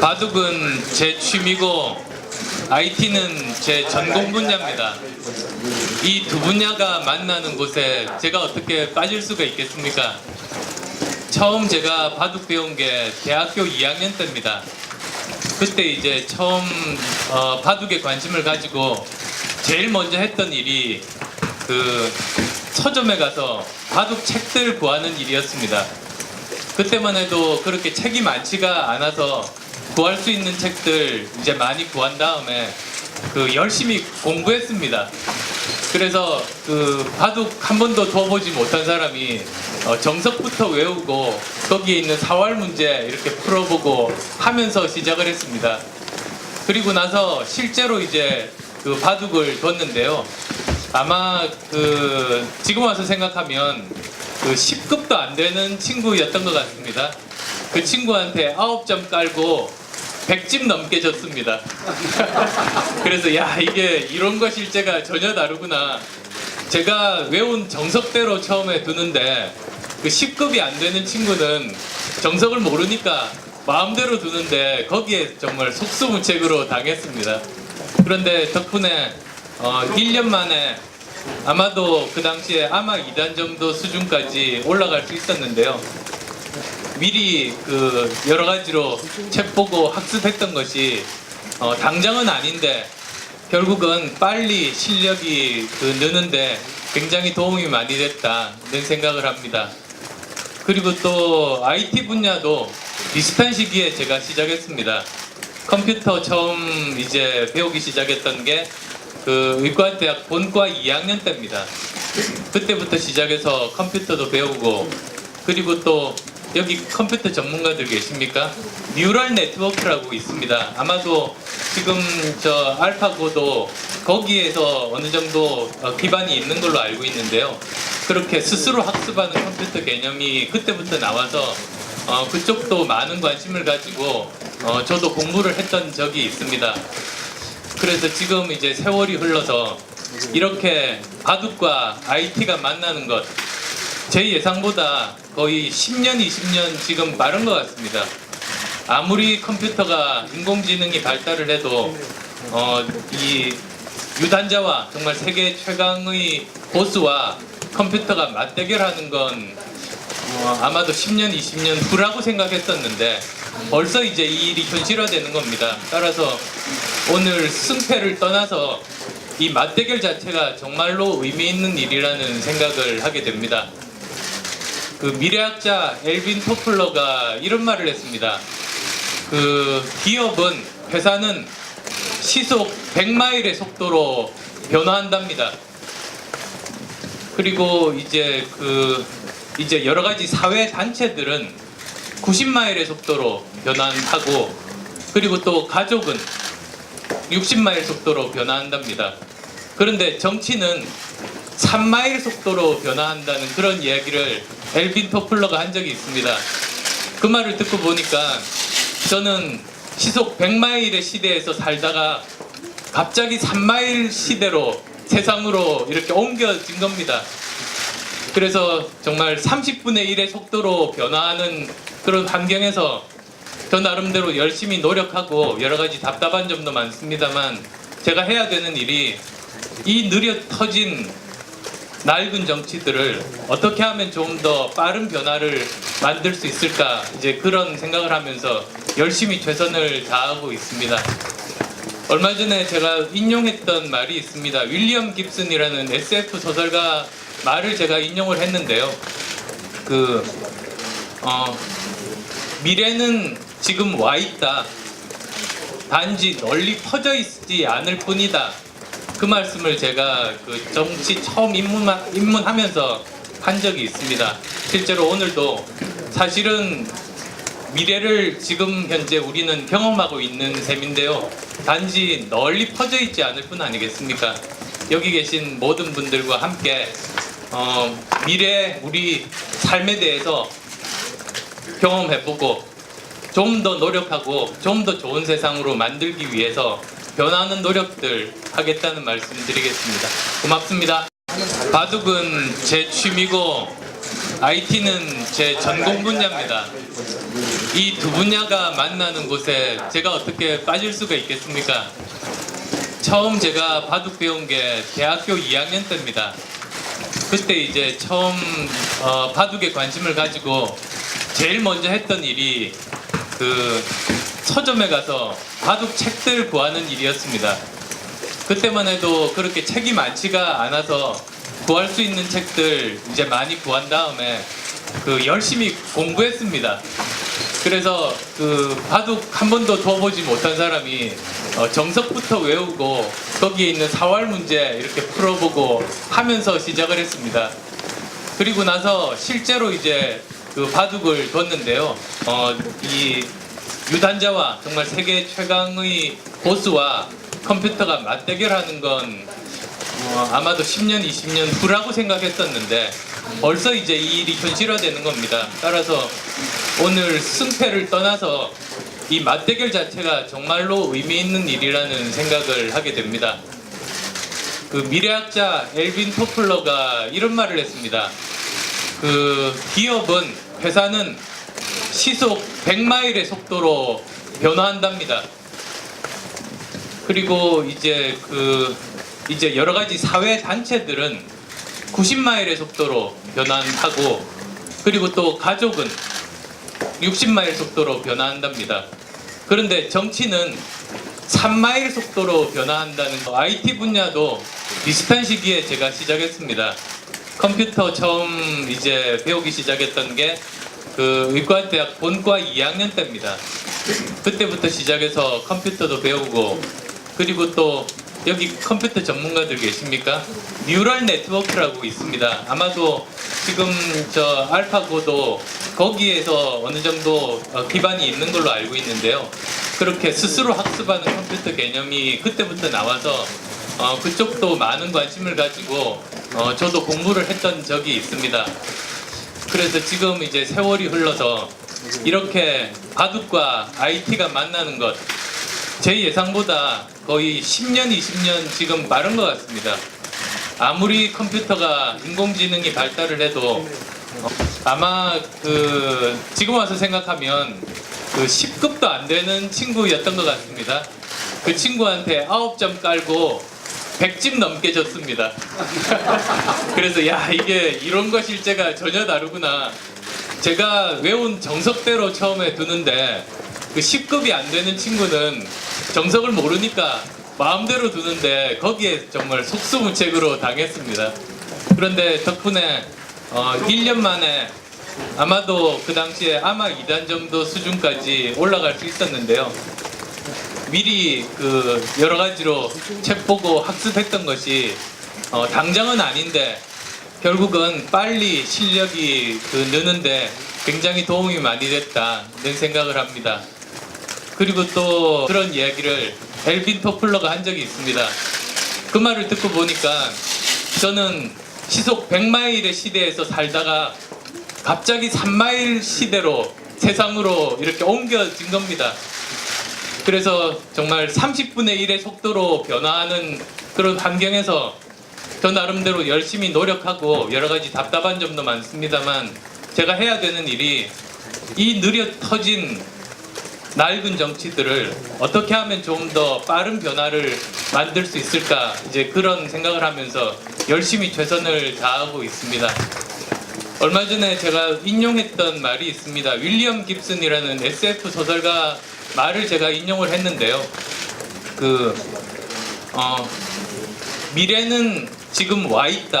바둑은 제 취미고 IT는 제 전공 분야입니다. 이 두 분야가 만나는 곳에 제가 어떻게 빠질 수가 있겠습니까? 처음 제가 바둑 배운 게 대학교 2학년 때입니다. 그때 이제 처음 바둑에 관심을 가지고 제일 먼저 했던 일이 그 서점에 가서 바둑 책들 구하는 일이었습니다. 그때만 해도 그렇게 책이 많지가 않아서 구할 수 있는 책들 이제 많이 구한 다음에 그 열심히 공부했습니다. 그래서 그 바둑 한 번도 둬보지 못한 사람이 정석부터 외우고 거기에 있는 사활 문제 이렇게 풀어보고 하면서 시작을 했습니다. 그리고 나서 실제로 이제 그 바둑을 뒀는데요. 아마 그 지금 와서 생각하면 그 10급도 안 되는 친구였던 것 같습니다. 그 친구한테 9점 깔고 100집 넘게 졌습니다. 그래서 야, 이게 이런 거 실제가 전혀 다르구나. 제가 외운 정석대로 처음에 두는데 그 10급이 안 되는 친구는 정석을 모르니까 마음대로 두는데 거기에 정말 속수무책으로 당했습니다. 그런데 덕분에 1년 만에 아마도 그 당시에 아마 2단 정도 수준까지 올라갈 수 있었는데요. 미리 그 여러 가지로 책 보고 학습했던 것이 당장은 아닌데 결국은 빨리 실력이 느는데 굉장히 도움이 많이 됐다는 생각을 합니다. 그리고 또 IT 분야도 비슷한 시기에 제가 시작했습니다. 컴퓨터 처음 이제 배우기 시작했던 게 그 의과대학 본과 2학년 때입니다. 그때부터 시작해서 컴퓨터도 배우고, 그리고 또 여기 컴퓨터 전문가들 계십니까? 뉴럴 네트워크라고 있습니다. 아마도 지금 저 알파고도 거기에서 어느 정도 기반이 있는 걸로 알고 있는데요. 그렇게 스스로 학습하는 컴퓨터 개념이 그때부터 나와서 그쪽도 많은 관심을 가지고 저도 공부를 했던 적이 있습니다. 그래서 지금 이제 세월이 흘러서 이렇게 바둑과 IT가 만나는 것, 제 예상보다 거의 10년, 20년 지금 빠른 것 같습니다. 아무리 컴퓨터가 인공지능이 발달을 해도 이 유단자와 정말 세계 최강의 보스와 컴퓨터가 맞대결하는 건 아마도 10년, 20년 후라고 생각했었는데 벌써 이제 이 일이 현실화되는 겁니다. 따라서 오늘 승패를 떠나서 이 맞대결 자체가 정말로 의미 있는 일이라는 생각을 하게 됩니다. 그 미래학자 엘빈 토플러가 이런 말을 했습니다. 그 기업은, 회사는 시속 100마일의 속도로 변화한답니다. 그리고 이제 이제 여러 가지 사회 단체들은 90마일의 속도로 변화하고, 그리고 또 가족은 60마일 속도로 변화한답니다. 그런데 정치는 3마일 속도로 변화한다는 그런 이야기를 엘빈 토플러가 한 적이 있습니다. 그 말을 듣고 보니까 저는 시속 100마일의 시대에서 살다가 갑자기 3마일 시대로 세상으로 이렇게 옮겨진 겁니다. 그래서 정말 30분의 1의 속도로 변화하는 그런 환경에서 저 나름대로 열심히 노력하고 여러 가지 답답한 점도 많습니다만 제가 해야 되는 일이 이 느려 터진 낡은 정치들을 어떻게 하면 좀 더 빠른 변화를 만들 수 있을까, 이제 그런 생각을 하면서 열심히 최선을 다하고 있습니다. 얼마 전에 제가 인용했던 말이 있습니다. 윌리엄 깁슨이라는 SF 소설가 말을 제가 인용을 했는데요. 미래는 지금 와 있다. 단지 널리 퍼져 있지 않을 뿐이다. 그 말씀을 제가 그 정치 처음 입문하면서 한 적이 있습니다. 실제로 오늘도 사실은 미래를 지금 현재 우리는 경험하고 있는 셈인데요. 단지 널리 퍼져 있지 않을 뿐 아니겠습니까? 여기 계신 모든 분들과 함께 미래 우리 삶에 대해서 경험해보고 좀 더 노력하고 좀 더 좋은 세상으로 만들기 위해서 변하는 노력들 하겠다는 말씀 드리겠습니다. 고맙습니다. 바둑은 제 취미고 IT는 제 전공 분야입니다. 이 두 분야가 만나는 곳에 제가 어떻게 빠질 수가 있겠습니까? 처음 제가 바둑 배운 게 대학교 2학년 때입니다. 그때 이제 처음 바둑에 관심을 가지고 제일 먼저 했던 일이 그 서점에 가서 바둑 책들 구하는 일이었습니다. 그때만 해도 그렇게 책이 많지가 않아서 구할 수 있는 책들 이제 많이 구한 다음에 그 열심히 공부했습니다. 그래서 그 바둑 한 번도 둬보지 못한 사람이 정석부터 외우고 거기에 있는 사활 문제 이렇게 풀어보고 하면서 시작을 했습니다. 그리고 나서 실제로 이제 그 바둑을 뒀는데요. 이 유단자와 정말 세계 최강의 고수와 컴퓨터가 맞대결하는 건 아마도 10년, 20년 후라고 생각했었는데 벌써 이제 이 일이 현실화되는 겁니다. 따라서 오늘 승패를 떠나서 이 맞대결 자체가 정말로 의미 있는 일이라는 생각을 하게 됩니다. 그 미래학자 엘빈 토플러가 이런 말을 했습니다. 그 기업은, 회사는 시속 100마일의 속도로 변화한답니다. 그리고 이제 이제 여러 가지 사회 단체들은 90마일의 속도로 변환하고, 그리고 또 가족은 60마일 속도로 변화한답니다. 그런데 정치는 3마일 속도로 변화한다는 IT 분야도 비슷한 시기에 제가 시작했습니다. 컴퓨터 처음 이제 배우기 시작했던 게 그 의과대학 본과 2학년 때입니다. 그때부터 시작해서 컴퓨터도 배우고, 그리고 또 여기 컴퓨터 전문가들 계십니까? 뉴럴 네트워크라고 있습니다. 아마도 지금 저 알파고도 거기에서 어느 정도 기반이 있는 걸로 알고 있는데요. 그렇게 스스로 학습하는 컴퓨터 개념이 그때부터 나와서 그쪽도 많은 관심을 가지고 저도 공부를 했던 적이 있습니다. 그래서 지금 이제 세월이 흘러서 이렇게 바둑과 IT가 만나는 것, 제 예상보다 거의 10년, 20년 지금 빠른 것 같습니다. 아무리 컴퓨터가 인공지능이 발달을 해도 아마 지금 와서 생각하면 10급도 안 되는 친구였던 것 같습니다. 그 친구한테 9점 깔고 100집 넘게 졌습니다. 그래서 야, 이게 이론과 실제가 전혀 다르구나. 제가 외운 정석대로 처음에 두는데 그 10급이 안 되는 친구는 정석을 모르니까 마음대로 두는데 거기에 정말 속수무책으로 당했습니다. 그런데 덕분에 1년 만에 아마도 그 당시에 아마 2단 정도 수준까지 올라갈 수 있었는데요. 미리 여러 가지로 책 보고 학습했던 것이 당장은 아닌데 결국은 빨리 실력이 느는데 굉장히 도움이 많이 됐다는 생각을 합니다. 그리고 또 그런 이야기를 엘빈 토플러가 한 적이 있습니다. 그 말을 듣고 보니까 저는 시속 100마일의 시대에서 살다가 갑자기 3마일 시대로 세상으로 이렇게 옮겨진 겁니다. 그래서 정말 30분의 1의 속도로 변화하는 그런 환경에서 저 나름대로 열심히 노력하고 여러 가지 답답한 점도 많습니다만 제가 해야 되는 일이 이 느려 터진 낡은 정치들을 어떻게 하면 좀 더 빠른 변화를 만들 수 있을까, 이제 그런 생각을 하면서 열심히 최선을 다하고 있습니다. 얼마 전에 제가 인용했던 말이 있습니다. 윌리엄 깁슨이라는 SF 소설가 말을 제가 인용을 했는데요. 미래는 지금 와 있다.